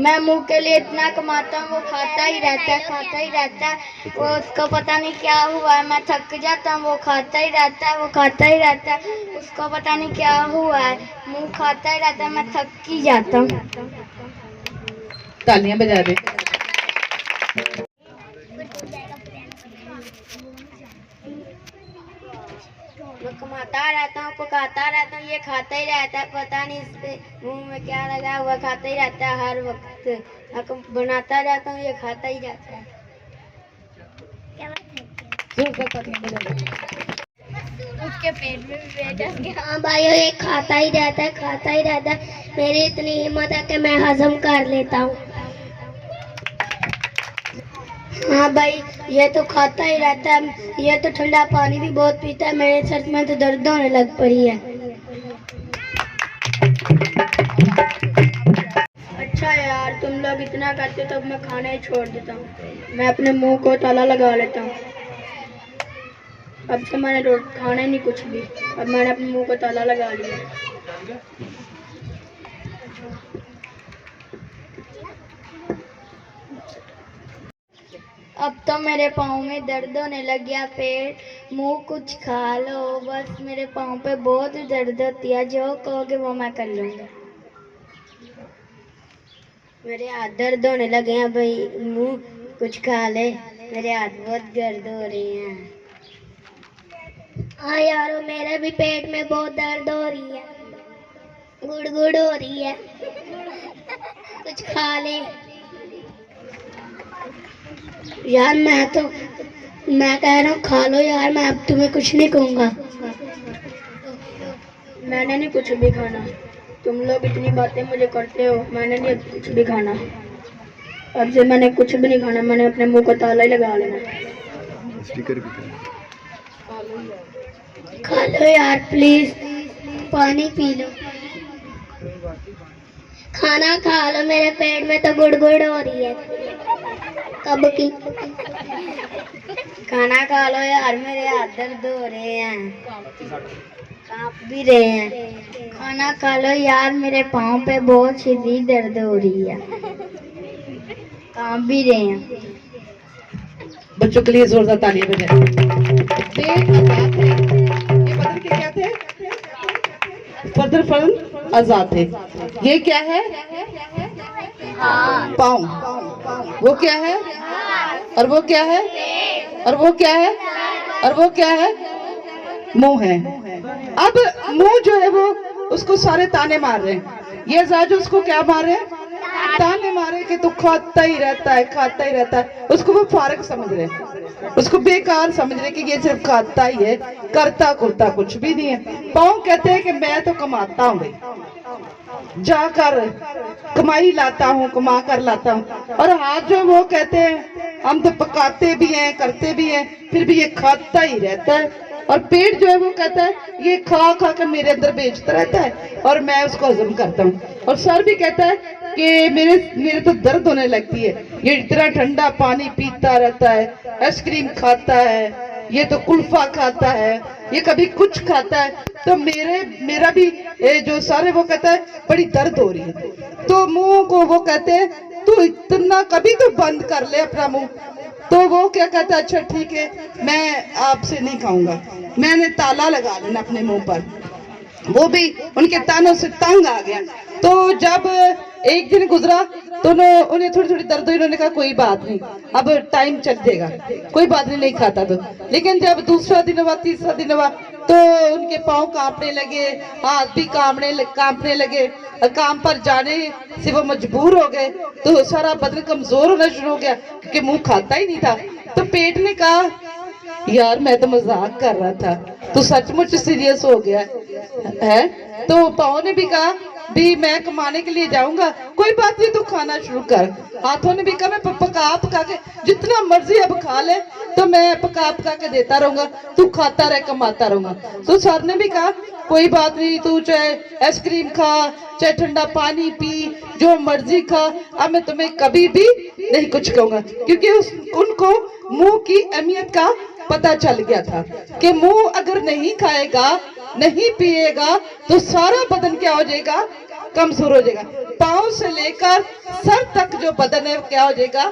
मैं मुंह के लिए इतना कमाता हूँ, वो खाता ही रहता है, खाता ही रहता है। वो उसको पता नहीं क्या हुआ है, मैं थक जाता हूँ, वो खाता ही रहता है, वो खाता ही रहता है, उसको पता नहीं क्या हुआ है, मुंह खाता ही रहता है, मैं थक ही जाता हूँ। तालियां बजा दे। मैं कमाता रहता हूँ, पकाता रहता हूँ, ये खाता ही रहता है, पता नहीं इसके मुंह में क्या लगा हुआ, खाता ही रहता है हर वक्त। मैं बनाता रहता हूँ, ये खाता ही रहता है। उसके पेट में भी बैठ गया। हाँ भाई, ये खाता ही रहता है, खाता ही रहता है। मेरी इतनी हिम्मत है कि मैं हजम कर लेता हूँ। हाँ भाई, ये तो खाता ही रहता है, ये तो ठंडा पानी भी बहुत पीता है, मेरे सर में तो दर्द होने लग पड़ी है। अच्छा यार, तुम लोग इतना करते हो तो मैं खाना ही छोड़ देता हूँ, मैं अपने मुंह को ताला लगा लेता हूँ। अब से मैंने खाना ही नहीं कुछ भी, अब मैंने अपने मुंह को ताला लगा लिया। अब तो मेरे पाँव में दर्द होने लग गया, पेट मुंह कुछ खा लो, बस मेरे पाँव पे बहुत दर्द होती है, जो कहोगे वो मैं कर लूँगा। मेरे हाथ दर्द होने लगे हैं भाई, मुंह कुछ खा ले, मेरे हाथ बहुत दर्द हो रहे हैं। हाँ यारो, मेरे भी पेट में बहुत दर्द हो रही है, गुड़गुड़ हो रही है, कुछ खा ले यार। मैं कह रहा हूँ खा लो यार, मैं अब तुम्हें कुछ नहीं कहूँगा। मैंने नहीं कुछ भी खाना, तुम लोग इतनी बातें मुझे करते हो, मैंने नहीं कुछ भी खाना, अब से मैंने कुछ भी नहीं खाना, मैंने अपने मुंह को ताला ही लगा लेना। खा लो यार प्लीज, पानी पी लो, खाना खा लो, मेरे पेट में तो गुड़गुड़ हो रही है कब की। खाना खा लो यार, मेरे हाथ दर्द हो रहे हैं, कांप भी रहे हैं। खाना खा लो यार, मेरे पाँव पे बहुत शदीद दर्द हो रही है, कांप भी रहे हैं। बच्चों के लिए जोरदार तालियां बजाएं। पेट आजाद है, ये बदन के क्या थे? फर्दर फर्म आजाद थे। ये क्या है? पाँव। वो क्या है? और वो क्या है? और वो क्या है? और वो क्या है? मुंह है। अब मुंह जो है वो उसको सारे ताने मार रहे हैं, ये जाजू उसको क्या मार रहे हैं? ताने मारे कि तू खाता ही रहता है, खाता ही रहता है। उसको वो फारग समझ रहे हैं, उसको बेकार समझ रहे कि ये सिर्फ खाता ही है, करता कुरता कुछ भी नहीं है। पाँव कहते हैं कि मैं तो कमाता हूँ भाई, जाकर कमाई लाता हूँ, कमा कर लाता हूँ। और हाथ जो वो कहते हैं हम तो पकाते भी हैं, करते भी हैं, फिर भी ये खाता ही रहता है। और पेट जो है वो कहता है ये खा खा कर मेरे अंदर बेचता रहता है और मैं उसको हजम करता हूँ। और सर भी कहता है कि मेरे तो दर्द होने लगती है, ये इतना ठंडा पानी पीता रहता है, आइसक्रीम खाता है, ये तो कुल्फा खाता है, ये कभी कुछ खाता है, तो मेरा भी जो सर है वो कहता है बड़ी दर्द हो रही है। तो मुंह को वो कहते हैं तू इतना कभी तो बंद कर ले अपना मुंह। तो वो क्या कहता है अच्छा ठीक है, मैं आपसे नहीं खाऊंगा, मैंने ताला लगा लेना अपने मुंह पर। वो भी उनके तानों से तंग आ गया। तो जब एक दिन गुजरा तो उन्हें थोड़ी थोड़ी दर्द हुई, उन्होंने कहा कोई बात नहीं, अब टाइम चल जाएगा, कोई बात नहीं, नहीं खाता तो। लेकिन जब दूसरा दिन हुआ, तीसरा दिन हुआ, तो उनके पाँव कांपने लगे, हाथ भी कांपने लगे, काम पर जाने से वो मजबूर हो गए, तो सारा बदन कमजोर होना शुरू हो गया क्योंकि मुंह खाता ही नहीं था। तो पेट ने कहा यार मैं तो मजाक कर रहा था, तू सचमुच सीरियस हो गया है। तो पाँव ने भी कहा भी मैं कमाने के लिए जाऊंगा, कोई बात नहीं, तू खाना शुरू कर। हाथों ने भी कहा मैं पका पका के जितना मर्जी अब खा ले, तो मैं पका पका के देता रहूंगा, तू खाता रहे, कमाता रहूंगा। तो सर ने भी कहा कोई बात नहीं, तू चाहे आइसक्रीम खा, चाहे ठंडा पानी पी, जो मर्जी खा, अब मैं तुम्हें कभी भी नहीं कुछ कहूंगा। क्योंकि उनको मुंह की अहमियत का पता चल गया था कि मुंह अगर नहीं खाएगा, नहीं पिएगा, तो सारा बदन क्या हो जाएगा? कमजोर हो जाएगा। पाँव से लेकर सर तक जो बदन है वो क्या हो जाएगा,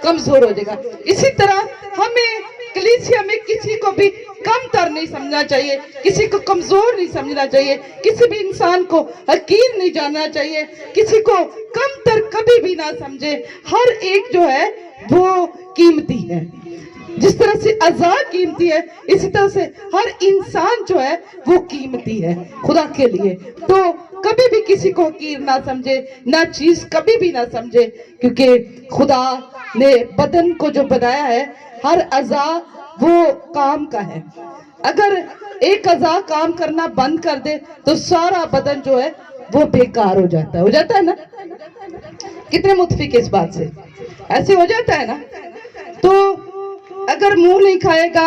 कमजोर हो जाएगा। इसी तरह हमें कलीसिया में किसी को भी कमतर नहीं समझना चाहिए, किसी को कमजोर नहीं समझना चाहिए, किसी भी इंसान को हकीर नहीं जानना चाहिए, किसी को कमतर कभी भी ना समझे। हर एक जो है वो कीमती है। जिस तरह से अज़ा कीमती है, इसी तरह से हर इंसान जो है वो कीमती है खुदा के लिए। तो कभी भी किसी को हकीर ना समझे, ना चीज कभी भी ना समझे, क्योंकि खुदा ने बदन को जो बनाया है, हर अज़ा वो काम का है। अगर एक अज़ा काम करना बंद कर दे तो सारा बदन जो है वो बेकार हो जाता है ना। कितने मुतफिक इस बात से, ऐसे हो जाता है ना। तो अगर मुंह नहीं खाएगा,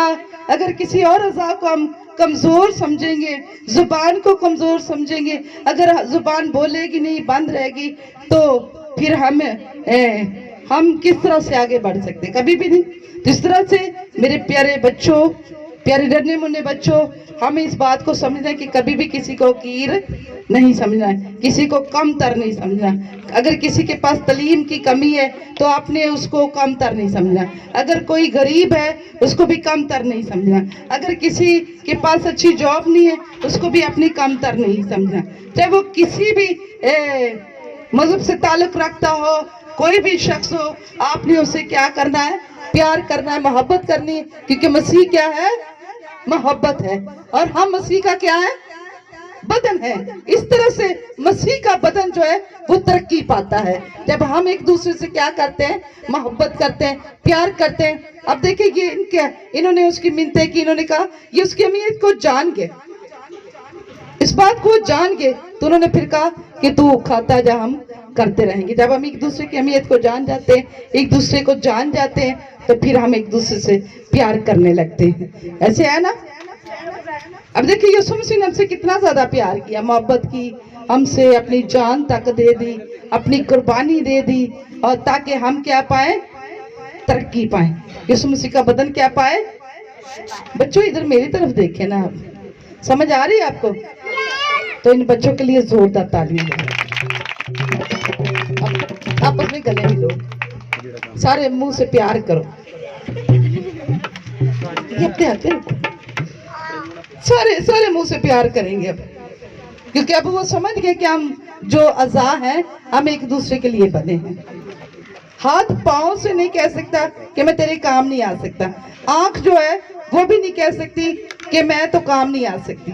अगर किसी और अज़ा को हम कमजोर समझेंगे, जुबान को कमजोर समझेंगे, अगर जुबान बोलेगी नहीं, बंद रहेगी, तो फिर हम किस तरह से आगे बढ़ सकते, कभी भी नहीं। जिस तरह से मेरे प्यारे बच्चों, प्यारे नन्हे मुन्ने बच्चों, हमें इस बात को समझना है कि कभी भी किसी को कीर नहीं समझना है, किसी को कमतर नहीं समझना। अगर किसी के पास तालीम की कमी है तो आपने उसको कमतर नहीं समझना। अगर कोई गरीब है उसको भी कमतर नहीं समझना। अगर किसी के पास अच्छी जॉब नहीं है उसको भी अपनी कमतर नहीं समझना। चाहे वो किसी भी मजहब से ताल्लुक रखता हो, कोई भी शख्स हो, आपने उसे क्या करना है, प्यार करना है, मोहब्बत करनी है, क्योंकि मसीह क्या है, मोहब्बत है, और हम मसीह का क्या है, बदन है। इस तरह से मसीह का बदन जो है वो तरक्की पाता है जब हम एक दूसरे से क्या करते हैं, मोहब्बत करते हैं, प्यार करते हैं। अब देखिए ये इन्होंने उसकी मिन्नतें की, इन्होंने कहा ये उसकी अहमियत को जान गए, इस बात को जान गए, तो उन्होंने फिर कहा कि तू खाता जा, हम करते रहेंगे। जब हम एक दूसरे की अहमियत को जान जाते हैं, एक दूसरे को जान जाते हैं, तो फिर हम एक दूसरे से प्यार करने लगते हैं। ऐसे है ना। अब देखिए यीशु मसीह ने हमसे कितना ज्यादा प्यार किया, मोहब्बत की, हमसे अपनी जान तक दे दी, अपनी कुर्बानी दे दी, और ताकि हम क्या पाए, तरक्की पाए, यीशु मसीह का बदन क्या पाए। बच्चों इधर मेरी तरफ देखें ना, आप समझ आ रही है आपको? तो इन बच्चों के लिए जोरदार तालियां दो। आपस में गले मिलो, सारे मुंह से प्यार करो, ये अपने हाथ में रखो। सारे मुंह से प्यार करेंगे अब, क्योंकि अब वो समझ गए कि हम जो अज़ा हैं हम एक दूसरे के लिए बने हैं। हाथ पाँव से नहीं कह सकता कि मैं तेरे काम नहीं आ सकता, आंख जो है वो भी नहीं कह सकती कि मैं तो काम नहीं आ सकती।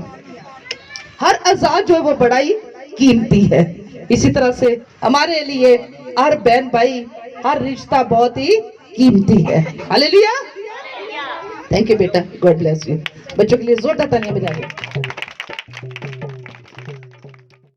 हर अज़ा जो है वो बड़ा ही कीमती है। इसी तरह से हमारे लिए हर बहन भाई, हर रिश्ता बहुत ही कीमती है। हालेलुया, थैंक यू बेटा, गॉड ब्लेस यू। बच्चों के लिए जोरदार तालियां बजा दो।